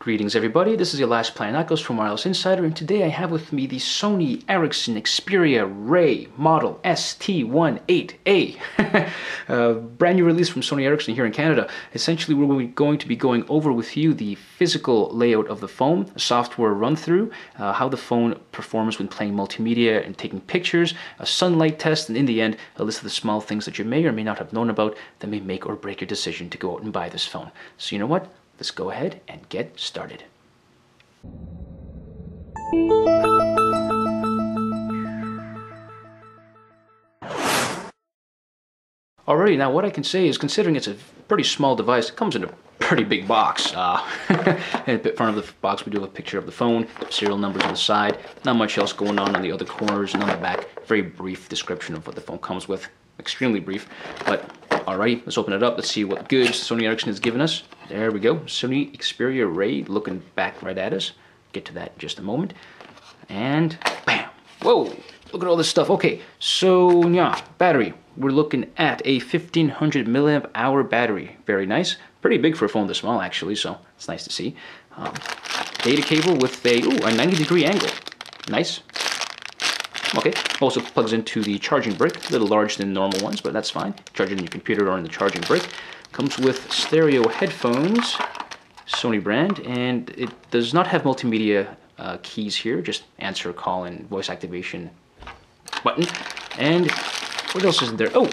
Greetings everybody, this is your last Plan Knuckles from Wireless Insider, and today I have with me the Sony Ericsson Xperia Ray model ST18A. Brand new release from Sony Ericsson here in Canada. Essentially we're going to be going over with you the physical layout of the phone, a software run through, how the phone performs when playing multimedia and taking pictures, a sunlight test, and in the end a list of the small things that you may or may not have known about that may make or break your decision to go out and buy this phone. So you know what? Let's go ahead and get started. Alrighty, now what I can say is, considering it's a pretty small device, it comes in a pretty big box. And at the front of the box we do have a picture of the phone, serial numbers on the side, not much else going on the other corners, and on the back, very brief description of what the phone comes with. Extremely brief, but alrighty, let's open it up. Let's see what goods Sony Ericsson has given us. There we go, Sony Xperia Ray, looking back right at us. Get to that in just a moment. And bam! Whoa! Look at all this stuff. Okay, so yeah, battery. We're looking at a 1500 milliamp hour battery. Very nice. Pretty big for a phone this small, actually. So it's nice to see. Data cable with a 90-degree angle. Nice. Okay, also plugs into the charging brick, a little larger than normal ones, but that's fine. Charge it in your computer or in the charging brick. Comes with stereo headphones, Sony brand, and it does not have multimedia keys here, just answer, call, and voice activation button. And what else isn't there? Oh,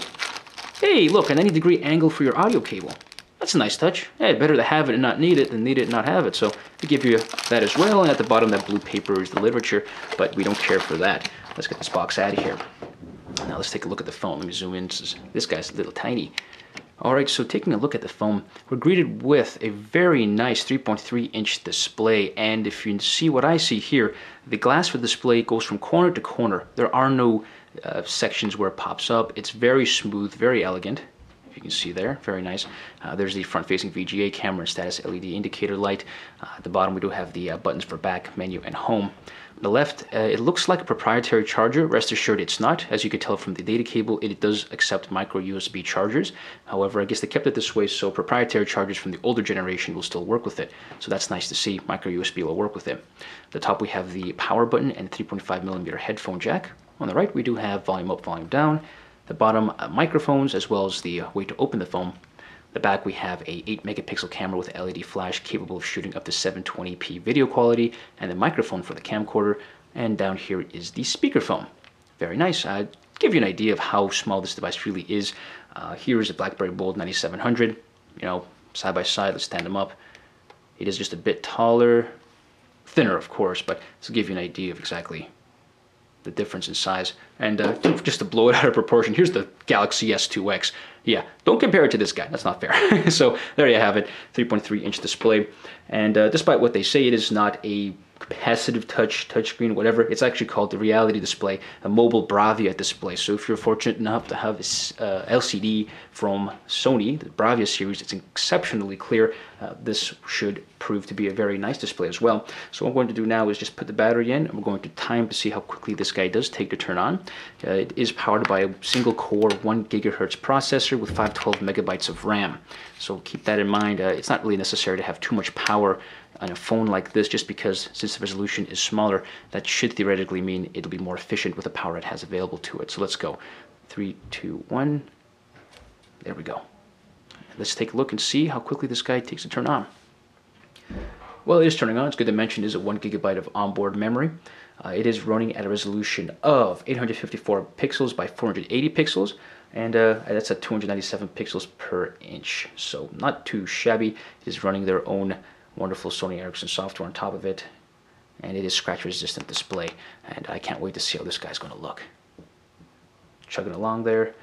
hey, look, a 90-degree angle for your audio cable. That's a nice touch. Hey, better to have it and not need it than need it and not have it. So they give you that as well, and at the bottom that blue paper is the literature, but we don't care for that. Let's get this box out of here. Now let's take a look at the phone. Let me zoom in. This guy's a little tiny. Alright, so taking a look at the phone, we're greeted with a very nice 3.3-inch display, and if you see what I see here, the glass for the display goes from corner to corner. There are no sections where it pops up. It's very smooth, very elegant. You can see there, very nice. There's the front-facing VGA camera and status LED indicator light. At the bottom we do have the buttons for back, menu, and home. On the left, it looks like a proprietary charger. Rest assured it's not. As you can tell from the data cable, it does accept micro USB chargers. However, I guess they kept it this way so proprietary chargers from the older generation will still work with it. So that's nice to see. Micro USB will work with it. At the top we have the power button and 3.5mm headphone jack. On the right we do have volume up, volume down. The bottom microphones, as well as the way to open the phone. The back we have a 8-megapixel camera with LED flash capable of shooting up to 720p video quality, and the microphone for the camcorder. And down here is the speakerphone. Very nice. Give you an idea of how small this device really is. Here is a BlackBerry Bold 9700. You know, side by side. Let's stand them up. It is just a bit taller, thinner of course, but this will give you an idea of exactly the difference in size. And just to blow it out of proportion, here's the Galaxy S2X. Yeah, don't compare it to this guy, that's not fair. So there you have it, 3.3-inch display. And despite what they say, it is not a capacitive touchscreen, whatever. It's actually called the Reality Display, a mobile Bravia display. So if you're fortunate enough to have this LCD from Sony, the Bravia series, it's exceptionally clear. This should prove to be a very nice display as well. So what I'm going to do now is just put the battery in, and we're going to time to see how quickly this guy does take to turn on. It is powered by a single core 1 GHz processor with 512 megabytes of RAM. So keep that in mind. It's not really necessary to have too much power on a phone like this, just because since the resolution is smaller, that should theoretically mean it'll be more efficient with the power it has available to it. So let's go. 3, 2, 1. There we go. Let's take a look and see how quickly this guy takes to turn on. Well, it is turning on. It's good to mention it is a 1 GB of onboard memory. It is running at a resolution of 854 pixels by 480 pixels, and that's at 297 pixels per inch. So not too shabby. It is running their own wonderful Sony Ericsson software on top of it, and it is scratch resistant display, and I can't wait to see how this guy's going to look. Chugging along there. You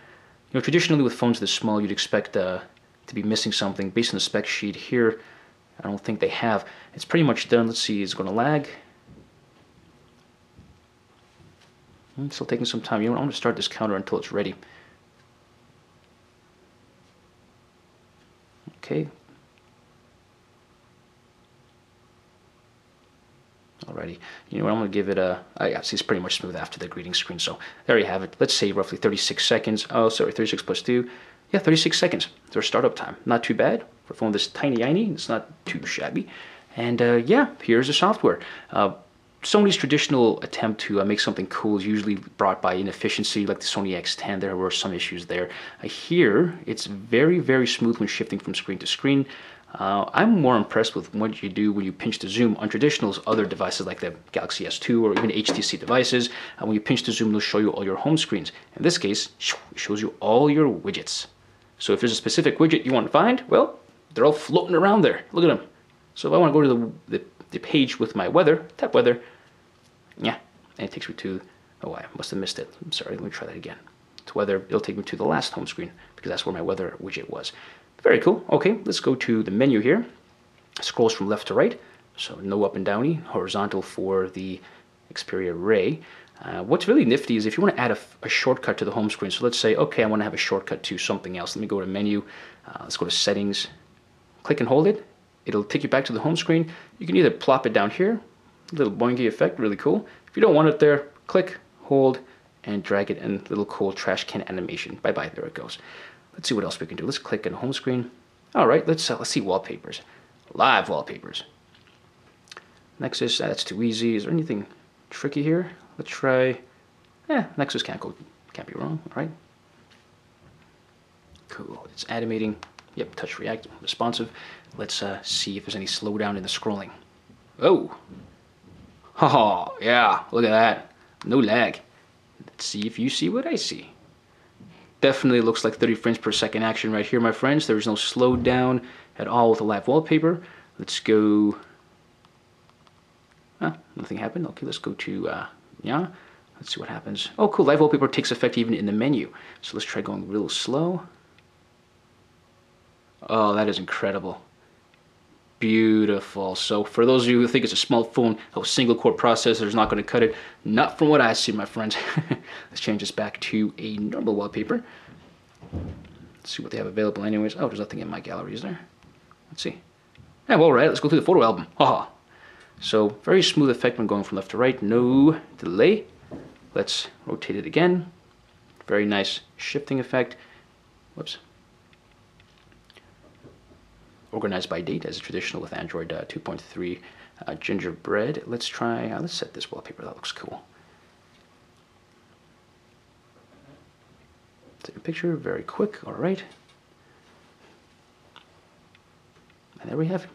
know, traditionally with phones this small you'd expect to be missing something. Based on the spec sheet here, I don't think they have. It's pretty much done. Let's see, it's going to lag. It's still taking some time. You know what, I'm going to start this counter until it's ready. Okay. Alrighty. You know what, I'm going to give it a... yeah, see, it's pretty much smooth after the greeting screen. So there you have it. Let's say roughly 36 seconds. Oh, sorry, 36 plus 2. Yeah, 36 seconds. Their startup time. Not too bad. For a phone this tiny, it's not too shabby. And yeah, here's the software. Sony's traditional attempt to make something cool is usually brought by inefficiency, like the Sony X10. There were some issues there. Here, it's very, very smooth when shifting from screen to screen. I'm more impressed with what you do when you pinch to zoom on traditional other devices like the Galaxy S2 or even HTC devices. When you pinch to zoom, it'll show you all your home screens. In this case, it shows you all your widgets. So if there's a specific widget you want to find, well, they're all floating around there. Look at them. So if I want to go to the page with my weather, tap weather, yeah, and it takes me to, oh, I must have missed it. I'm sorry, let me try that again. To weather, it'll take me to the last home screen because that's where my weather widget was. Very cool. Okay, let's go to the menu here. It scrolls from left to right, so no up and downy, horizontal for the Xperia Ray. What's really nifty is if you want to add a shortcut to the home screen. So let's say, okay, I want to have a shortcut to something else. Let me go to menu. Let's go to settings. Click and hold it. It'll take you back to the home screen. You can either plop it down here, a little boingy effect, really cool. If you don't want it there, click, hold, and drag it in, little cool trash can animation. Bye-bye, there it goes. Let's see what else we can do. Let's click on home screen. All right, let's see wallpapers. Live wallpapers. Nexus, that's too easy. Is there anything tricky here? Let's try, Nexus can't be wrong, all right? Cool, it's animating. Yep, touch react, responsive. Let's see if there's any slowdown in the scrolling. Oh, haha, yeah, look at that. No lag. Let's see if you see what I see. Definitely looks like 30 frames per second action right here, my friends. There is no slowdown at all with the live wallpaper. Let's go. Nothing happened. Okay, let's go to, yeah. Let's see what happens. Oh, cool. Live wallpaper takes effect even in the menu. So let's try going real slow. Oh, that is incredible. Beautiful. So for those of you who think it's a smartphone, a single core processor is not going to cut it, not from what I see, my friends. Let's change this back to a normal wallpaper. Let's see what they have available anyways. Oh, there's nothing in my gallery, is there? Let's see. Yeah, well, right, let's go through the photo album. Haha. So very smooth effect when going from left to right, no delay. Let's rotate it again. Very nice shifting effect. Whoops. Organized by date as traditional with Android 2.3 Gingerbread. Let's try, let's set this wallpaper, that looks cool. Take a picture, very quick, all right. And there we have it.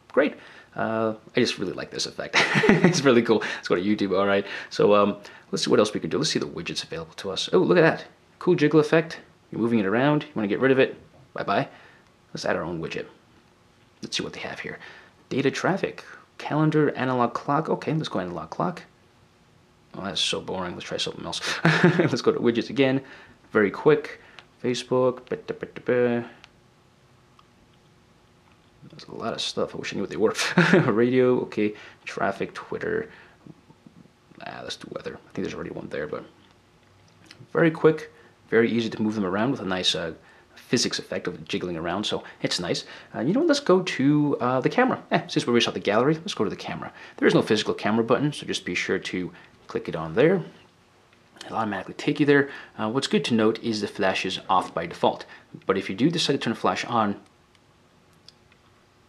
Great. I just really like this effect. It's really cool. Let's go to YouTube, all right. So let's see what else we can do. Let's see the widgets available to us. Oh, look at that. Cool jiggle effect. You're moving it around. You want to get rid of it? Bye-bye. Let's add our own widget. Let's see what they have here. Data traffic, calendar, analog clock. Okay, let's go analog clock. Oh, that's so boring. Let's try something else. Let's go to widgets again. Very quick. Facebook. There's a lot of stuff. I wish I knew what they were. Radio. Okay. Traffic. Twitter. Let's do weather. I think there's already one there, but very quick. Very easy to move them around with a nice physics effect of jiggling around, so it's nice. You know what, let's go to the camera. Since we reached out the gallery, let's go to the camera. There is no physical camera button, so just be sure to click it on there. It'll automatically take you there. What's good to note is the flash is off by default, but if you do decide to turn the flash on,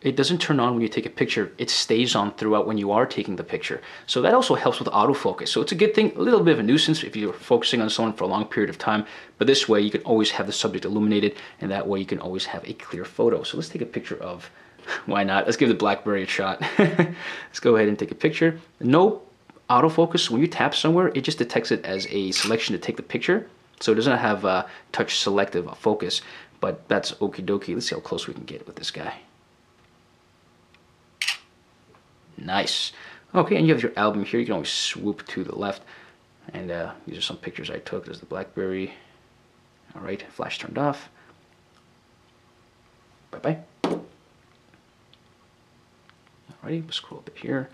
it doesn't turn on when you take a picture. It stays on throughout when you are taking the picture. So that also helps with autofocus. So it's a good thing, a little bit of a nuisance if you're focusing on someone for a long period of time, but this way you can always have the subject illuminated, and that way you can always have a clear photo. So let's take a picture of, why not? Let's give the BlackBerry a shot. Let's go ahead and take a picture. No autofocus. When you tap somewhere, it just detects it as a selection to take the picture. So it doesn't have touch selective focus, but that's okie dokie. Let's see how close we can get with this guy. Nice. Okay, and you have your album here. You can always swoop to the left. And these are some pictures I took. There's the BlackBerry. All right, flash turned off. Bye-bye. Alrighty, we'll scroll a bit here.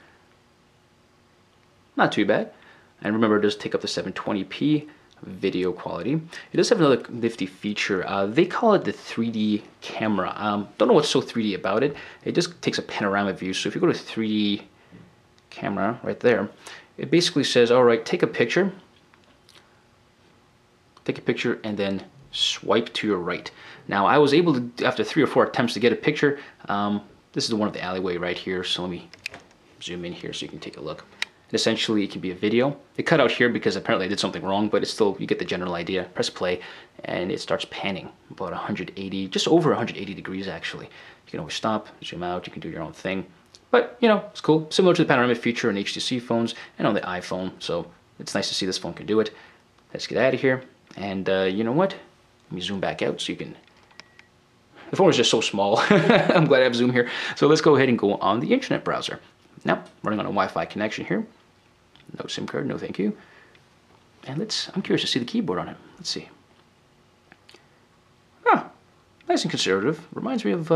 Not too bad. And remember, it does take up the 720p video quality. It does have another nifty feature. They call it the 3D camera. Don't know what's so 3D about it. It just takes a panorama view. So if you go to 3D camera right there, it basically says, all right, take a picture. Take a picture and then swipe to your right. Now I was able to, after 3 or 4 attempts to get a picture, This is the one of the alleyway right here, so let me zoom in here so you can take a look. And essentially, it can be a video. It cut out here because apparently I did something wrong, but it's still, you get the general idea. Press play, and it starts panning about 180, just over 180 degrees actually. You can always stop, zoom out, you can do your own thing. But, you know, it's cool. Similar to the panoramic feature on HTC phones and on the iPhone, so it's nice to see this phone can do it. Let's get out of here, and you know what? Let me zoom back out so you can... The phone is just so small. I'm glad I have zoom here. So let's go ahead and go on the internet browser. Now, running on a Wi-Fi connection here. No SIM card, no thank you. And I'm curious to see the keyboard on it. Let's see. Ah, nice and conservative. Reminds me of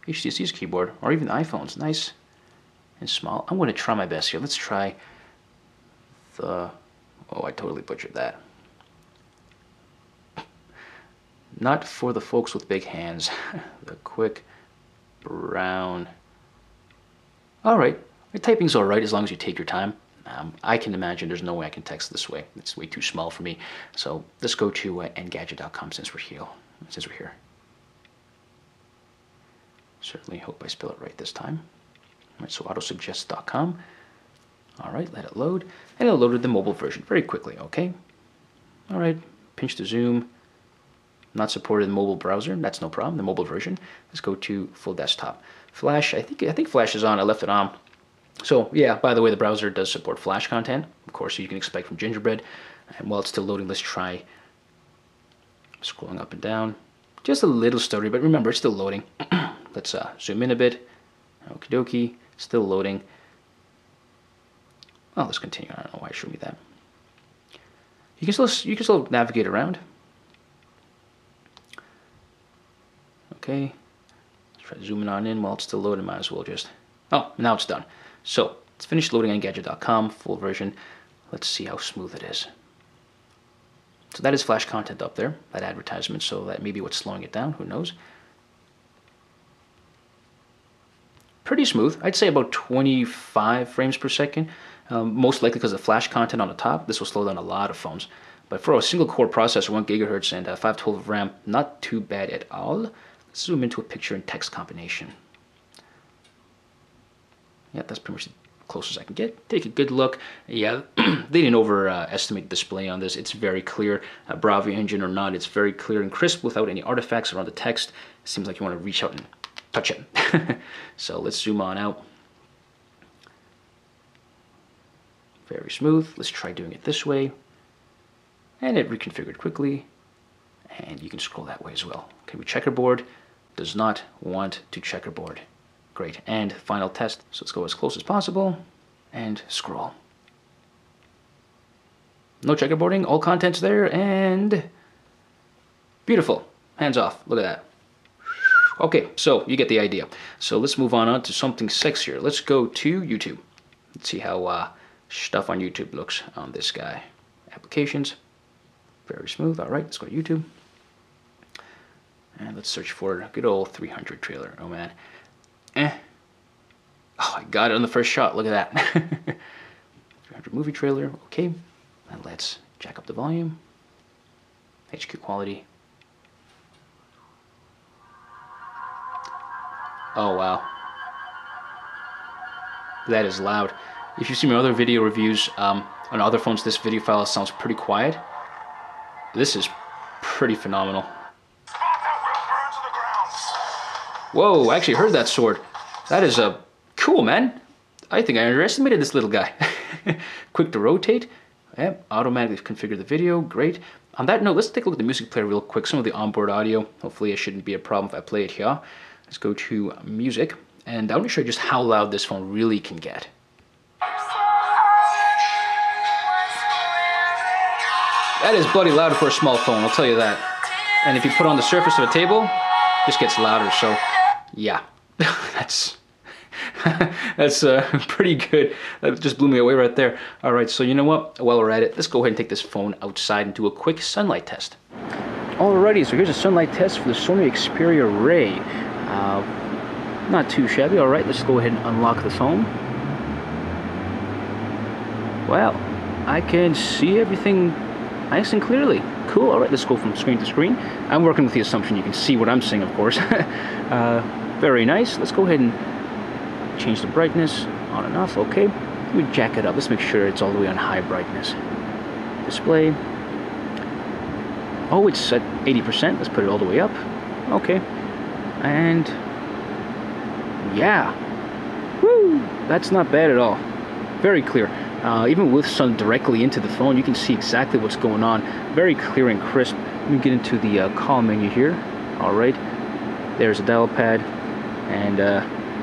HTC's keyboard, or even the iPhone's. Nice and small. I'm going to try my best here. Let's try the... Oh, I totally butchered that. Not for the folks with big hands. The quick brown. Alright, my typing's alright as long as you take your time. I can imagine there's no way I can text this way. It's way too small for me. So let's go to engadget.com since we're here. Certainly hope I spell it right this time. Alright, so autosuggest.com. Alright, let it load. And it loaded the mobile version very quickly, okay? Alright, pinch to zoom. Not supported in the mobile browser, that's no problem, the mobile version. Let's go to full desktop. Flash, I think Flash is on, I left it on. So yeah, by the way, the browser does support Flash content, of course, you can expect from Gingerbread. And while it's still loading, let's try scrolling up and down. Just a little stuttery, but remember, it's still loading. Let's zoom in a bit. Okie dokie, still loading. Oh, let's continue, I don't know why it showed me that. You can still navigate around. Okay, let's try zooming on in while it's still loading. Might as well just... Oh, now it's done. So, it's finished loading on engadget.com, full version. Let's see how smooth it is. So that is Flash content up there, that advertisement, so that may be what's slowing it down, who knows. Pretty smooth, I'd say about 25 frames per second. Most likely because of Flash content on the top. This will slow down a lot of phones. But for a single core processor, 1 GHz and 512 of RAM, not too bad at all. Zoom into a picture and text combination. Yeah, that's pretty much the closest I can get. Take a good look. Yeah, they didn't overestimate the display on this. It's very clear. Bravia engine or not, it's very clear and crisp without any artifacts around the text. It seems like you want to reach out and touch it. So let's zoom on out. Very smooth. Let's try doing it this way. And it reconfigured quickly. And you can scroll that way as well. Okay, we checkerboard. Does not want to checkerboard. Great, and final test. So let's go as close as possible and scroll. No checkerboarding, all content's there, and beautiful. Hands off, look at that. Okay, so you get the idea. So let's move on to something sexier. Let's go to YouTube. Let's see how stuff on YouTube looks on this guy. Applications, very smooth. All right, let's go to YouTube. And let's search for a good old 300 trailer. Oh man. Oh, I got it on the first shot. Look at that. 300 movie trailer. Okay. And let's jack up the volume. HQ quality. Oh wow. That is loud. If you see my other video reviews on other phones, this video file sounds pretty quiet. This is pretty phenomenal. Whoa, I actually heard that sword. That is cool, man. I think I underestimated this little guy. Quick to rotate. Yep, automatically configure the video. Great. On that note, let's take a look at the music player real quick. Some of the onboard audio. Hopefully it shouldn't be a problem if I play it here. Let's go to music. And I want to show you just how loud this phone really can get. That is bloody loud for a small phone, I'll tell you that. And if you put on the surface of a table, this gets louder, so yeah. that's pretty good. That just blew me away right there. Alright, so you know what? While we're at it, let's go ahead and take this phone outside and do a quick sunlight test. Alrighty, so here's a sunlight test for the Sony Xperia Ray. Not too shabby. Alright, let's go ahead and unlock the phone. Well, I can see everything nice and clearly. Cool. Alright, let's go from screen to screen. I'm working with the assumption you can see what I'm seeing, of course. Very nice. Let's go ahead and change the brightness on and off. Okay. Let me jack it up. Let's make sure it's all the way on high brightness. Display. Oh, it's at 80%. Let's put it all the way up. Okay. And yeah. Woo! That's not bad at all. Very clear. Even with sun directly into the phone, you can see exactly what's going on. Very clear and crisp. Let me get into the call menu here. Alright. There's a dial pad. And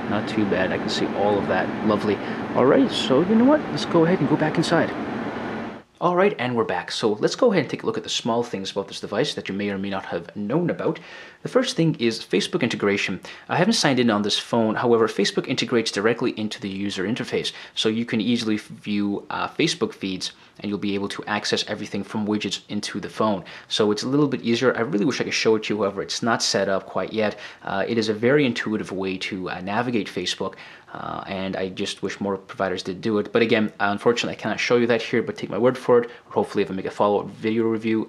not too bad. I can see all of that. Lovely. Alright, so you know what? Let's go ahead and go back inside. Alright, and we're back. So let's go ahead and take a look at the small things about this device that you may or may not have known about. The first thing is Facebook integration. I haven't signed in on this phone, however, Facebook integrates directly into the user interface. So you can easily view Facebook feeds and you'll be able to access everything from widgets into the phone. So it's a little bit easier. I really wish I could show it to you, however, it's not set up quite yet. It is a very intuitive way to navigate Facebook. And I just wish more providers did do it. But again, unfortunately, I cannot show you that here, but take my word for it. Or hopefully, if I make a follow-up video review,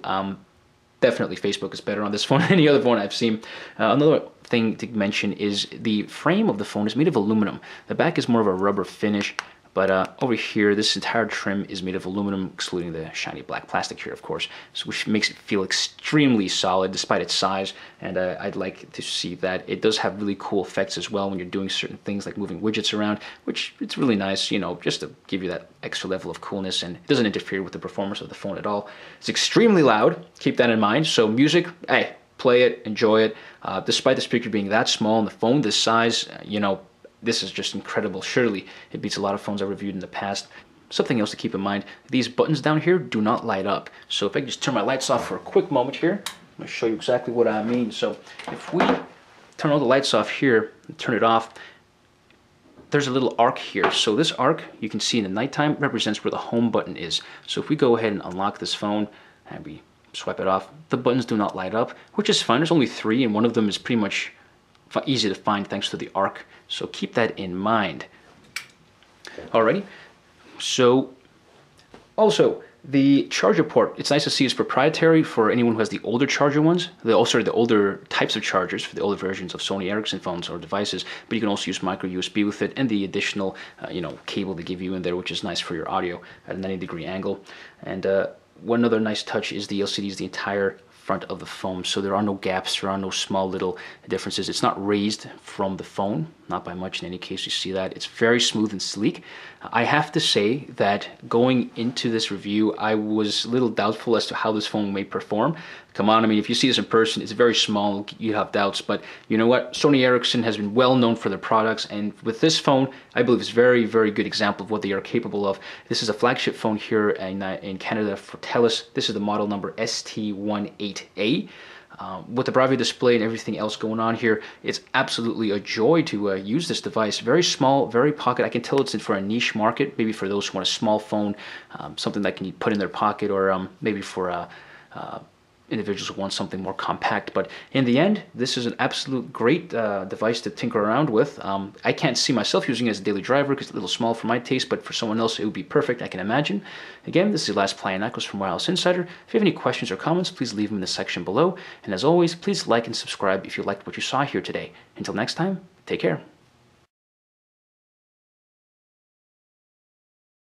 definitely Facebook is better on this phone than any other phone I've seen. Another thing to mention is the frame of the phone is made of aluminum. The back is more of a rubber finish. But over here, this entire trim is made of aluminum, excluding the shiny black plastic here, of course, so which makes it feel extremely solid despite its size. And I'd like to see that. It does have really cool effects as well when you're doing certain things like moving widgets around, which it's really nice, you know, just to give you that extra level of coolness, and it doesn't interfere with the performance of the phone at all. It's extremely loud, keep that in mind. So music, hey, play it, enjoy it. Despite the speaker being that small and the phone this size, you know, this is just incredible. Surely it beats a lot of phones I've reviewed in the past. Something else to keep in mind, these buttons down here do not light up. So if I can just turn my lights off for a quick moment here, I'm going to show you exactly what I mean. So if we turn all the lights off here and turn it off, there's a little arc here. So this arc, you can see in the nighttime, represents where the home button is. So if we go ahead and unlock this phone and we swipe it off, the buttons do not light up, which is fine. There's only 3 and one of them is pretty much easy to find thanks to the arc. So keep that in mind. Alrighty. So also the charger port, it's nice to see it's proprietary for anyone who has the older charger ones. The older types of chargers for the older versions of Sony Ericsson phones or devices. But you can also use micro USB with it, and the additional cable they give you in there, which is nice for your audio at a 90-degree angle. And one other nice touch is the LCD is the entire front of the phone, so there are no gaps, there are no small little differences. It's not raised from the phone, not by much in any case. You see that it's very smooth and sleek. I have to say that going into this review, I was a little doubtful as to how this phone may perform. Come on, I mean, if you see this in person, it's very small, you have doubts, but you know what? Sony Ericsson has been well known for their products, and with this phone, I believe it's a very, very good example of what they are capable of. This is a flagship phone here in Canada for Telus. This is the model number ST18A. With the Bravia display and everything else going on here, it's absolutely a joy to use this device. Very small, very pocket. I can tell it's in for a niche market, maybe for those who want a small phone, something that can put in their pocket, or maybe for individuals who want something more compact. But in the end, this is an absolute great device to tinker around with. I can't see myself using it as a daily driver because it's a little small for my taste, but for someone else it would be perfect, I can imagine. Again, this is Last Play Echoes from Wireless Insider. If you have any questions or comments, please leave them in the section below. And as always, please like and subscribe if you liked what you saw here today. Until next time, take care.